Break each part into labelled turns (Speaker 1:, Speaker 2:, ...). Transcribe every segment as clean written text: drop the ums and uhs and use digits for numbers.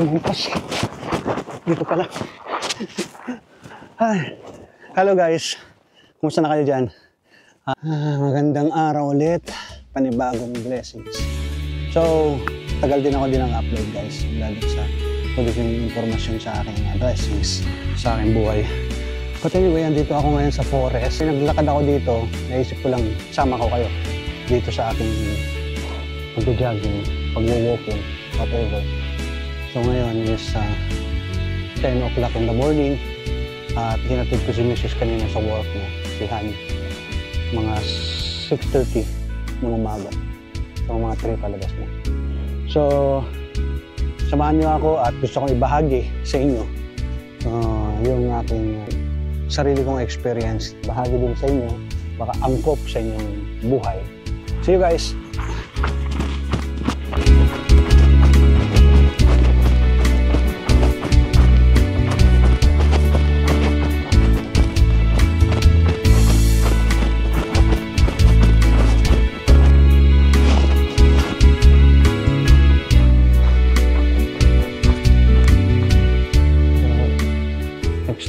Speaker 1: Lumampas. Dito pala. Hi. Hello guys. Kumusta na kayo dyan? Magandang araw ulit. Panibagong blessings. So, tagal din ako ng upload guys. Lalo sa tuloy yung informasyon sa aking blessings, sa aking buhay. But anyway, andito ako ngayon sa forest. Naglakad ako dito. Naisip ko lang, sama ko kayo dito sa aking pag-jogging, pag-walking, whatever. So ngayon is 10 o'clock in the morning at hinatid ko si Mrs. kanina sa work mo, si Honey. Mga 6:30 ng umaga. So mga 3 palabas na. So, samahan niyo ako at gusto kong ibahagi sa inyo yung aking sarili kong experience. Bahagi din sa inyo, baka angkop sa inyong buhay. See you guys!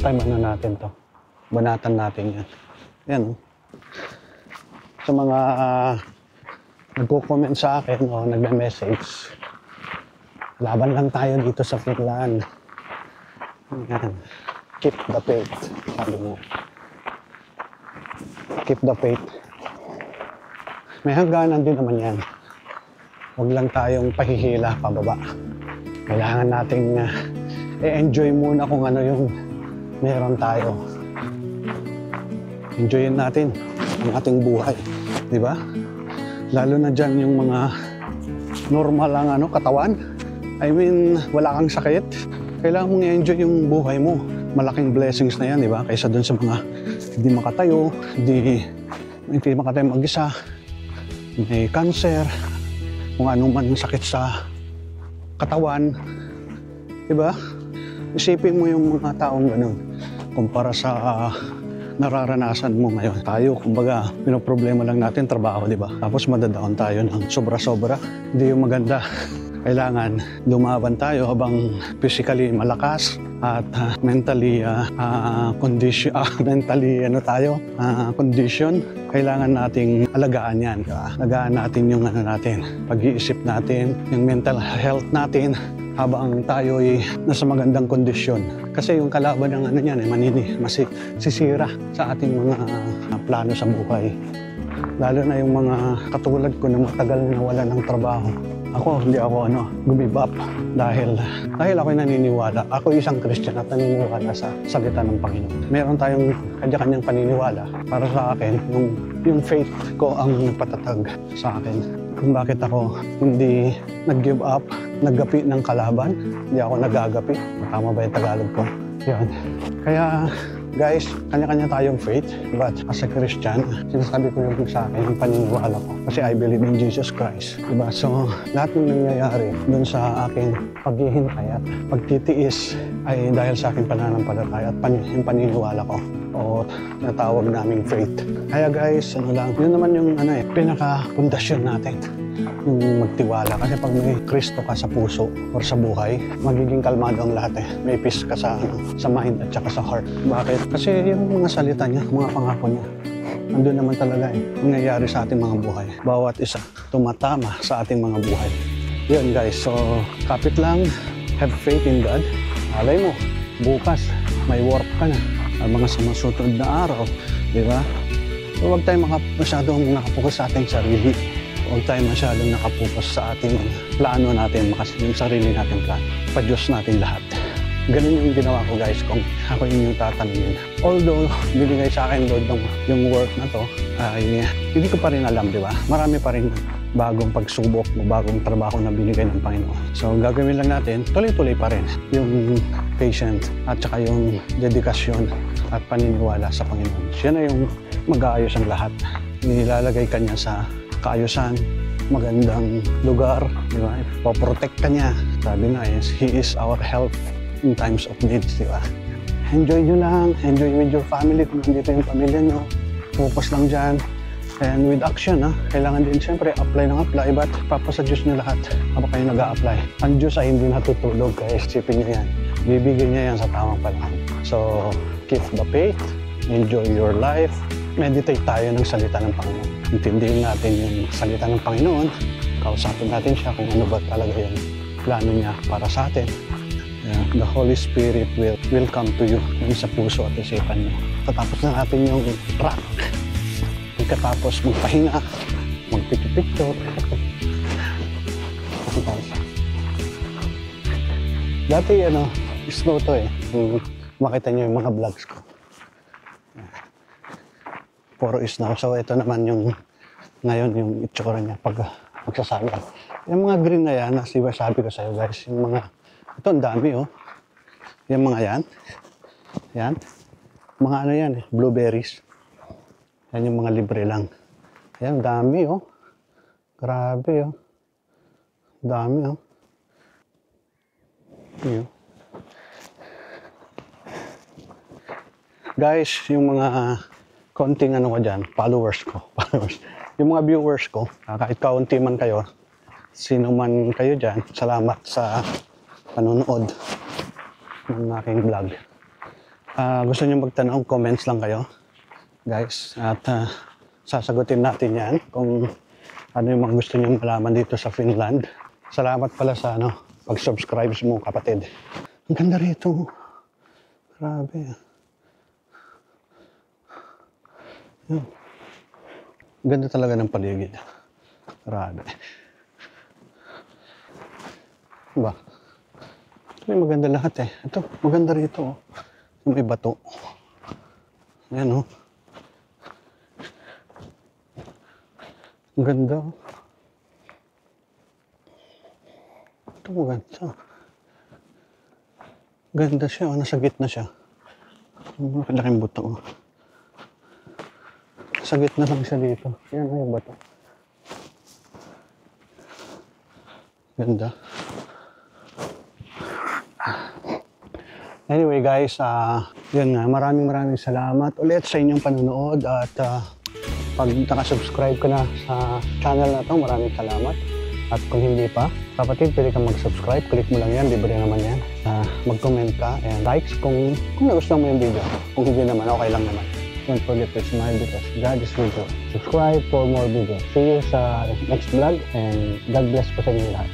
Speaker 1: Time ano natin to, banatan natin yan. Yan. Sa mga nagko-comment sa akin o nagme-message, laban lang tayo dito sa Finland. Yan. Keep the faith, sabi mo. Keep the faith. May hangganan din naman yan. Huwag lang tayong pahihila pababa. Kailangan nating i-enjoy muna kung ano yung meron tayo. Enjoyin natin ang ating buhay, di ba? Lalo na dyan yung mga normal ang katawan. I mean, wala kang sakit. Kailangan mong i-enjoy yung buhay mo. Malaking blessings na yan, di ba? Kaysa dun sa mga hindi makatayo, hindi makatayo mag-isa, may cancer, kung ano man sakit sa katawan, di ba? Isipin mo yung mga taong ganun kumpara sa nararanasan mo ngayon. Tayo, kumbaga, pinoproblema lang natin trabaho, di ba? Tapos madadaon tayo ng sobra-sobra. Hindi yung maganda. Kailangan lumaban tayo habang physically malakas at mentally condition. Kailangan nating alagaan yan. Alagaan natin yung pag-iisip natin, yung mental health natin, habang tayo ay nasa magandang kondisyon. Kasi yung kalaban ng masisira sa ating mga plano sa buhay. Lalo na yung mga katulad ko na matagal na wala ng trabaho. Hindi ako give up dahil ako'y naniniwala. Ako isang Christian at naniniwala sa salita ng Panginoon. Meron tayong kanya-kanyang paniniwala. Para sa akin, yung faith ko ang nagpatatag sa akin. Kung bakit ako hindi nag-give up, naggapi ng kalaban, hindi ako nagagapi. Tama ba yung Tagalog ko? Yan. Kaya guys, kanya-kanya tayong faith, but as a Christian, sinasabi ko yung sa akin, yung paniniwala ko. Kasi I believe in Jesus Christ. Diba? So, lahat ng nangyayari dun sa aking paghihintay at pagtitiis ay dahil sa aking pananampalataya at yung paniniwala ko o natawag naming faith. Kaya guys, yun naman yung pinaka-pundasyon natin. Yung magtiwala. Kasi pag may Kristo ka sa puso or sa buhay, magiging kalmado ang lahat May peace ka sa mind at saka sa heart. Bakit? Kasi yung mga salita niya, mga pangako niya, andun naman talaga nangyayari sa ating mga buhay. Bawat isa tumatama sa ating mga buhay. Yun guys, so kapit lang, have faith in God. Alay mo, bukas may work ka na. Ang mga sumusunod na araw, di ba? So huwag tayo masyadong nakapokus sa ating sarili. Huwag tayo masyadong nakapokus sa ating plano natin, yung sarili natin plano. Pa-Diyos natin lahat. Ganun yung ginawa ko guys kung ako yung tatanungin. Although, binigay sa akin Lord yung work na to, ay hindi ko pa rin alam, di ba? Marami pa rin bagong pagsubok, bagong trabaho na binigay ng Panginoon. So, gagawin lang natin, tuloy-tuloy pa rin yung patient at saka yung dedikasyon at paniniwala sa Panginoon. Siya na yung mag-aayos ang lahat. nilalagay ka niya sa kaayusan, magandang lugar, di ba? Ipoprotect ka niya. Sabi nga, He is our help in times of needs, di ba? Enjoy nyo lang, enjoy with your family kung nandito yung pamilya nyo. Focus lang dyan. And with action, kailangan din siyempre apply ng apply, but papasa Diyos nyo lahat habang kayo nag-a-apply. Ang Diyos ay hindi natutulog, kaya isipin nyo yan. Bibigyan niya yan sa tamang panahon. So, keep the faith, enjoy your life, meditate tayo ng salita ng Panginoon. Intindihin natin yung salita ng Panginoon, kausapin natin siya kung ano ba talaga yung plano niya para sa atin. The Holy Spirit will come to you yung sa puso at isipan mo. Tatapos na natin yung track. Pagkatapos magpahinga, magpicture-picture. Dati snow to makita nyo yung mga vlogs ko. Puro snow. So ito naman yung ngayon yung itsura niya pag magsasaga. Yung mga green na yan, sabi ko sa'yo guys, yung mga ito ang dami yung mga yan mga ano yan blueberries. Yan yung mga libre lang. Yan, dami grabe dami Yun. Guys, yung mga konting ko dyan, followers. Yung mga viewers ko, kahit kaunti man kayo, sino man kayo dyan, salamat sa panonood ng aking vlog. Gusto nyo magtanong, comments lang kayo, guys. At sasagutin natin yan kung ano yung mga gusto nyo malaman dito sa Finland. Salamat pala sa pag-subscribe mo, kapatid. Ang ganda rito. Grabe. Yun. Ganda talaga ng paligid. Grabe. Diba? Ito may maganda lahat Ito, maganda rito May bato. Ayan Ang ganda Ito maganda. Ganda siya nasa gitna siya. Malaking buto Sa gitna lang siya dito. Ayan yung bato. Ganda. Anyway guys, yun nga, maraming salamat ulit sa inyong panonood at pag nakasubscribe ka na sa channel na to, maraming salamat. At kung hindi pa, kapatid, pwede kang mag-subscribe, click mo lang yan, libre naman yan. Mag-comment ka and likes kung nagustuhan mo yung video. Kung hindi naman, okay lang naman. Don't forget to smile because God is with you. Subscribe for more videos. See you sa next vlog and God bless po sa inyo lahat.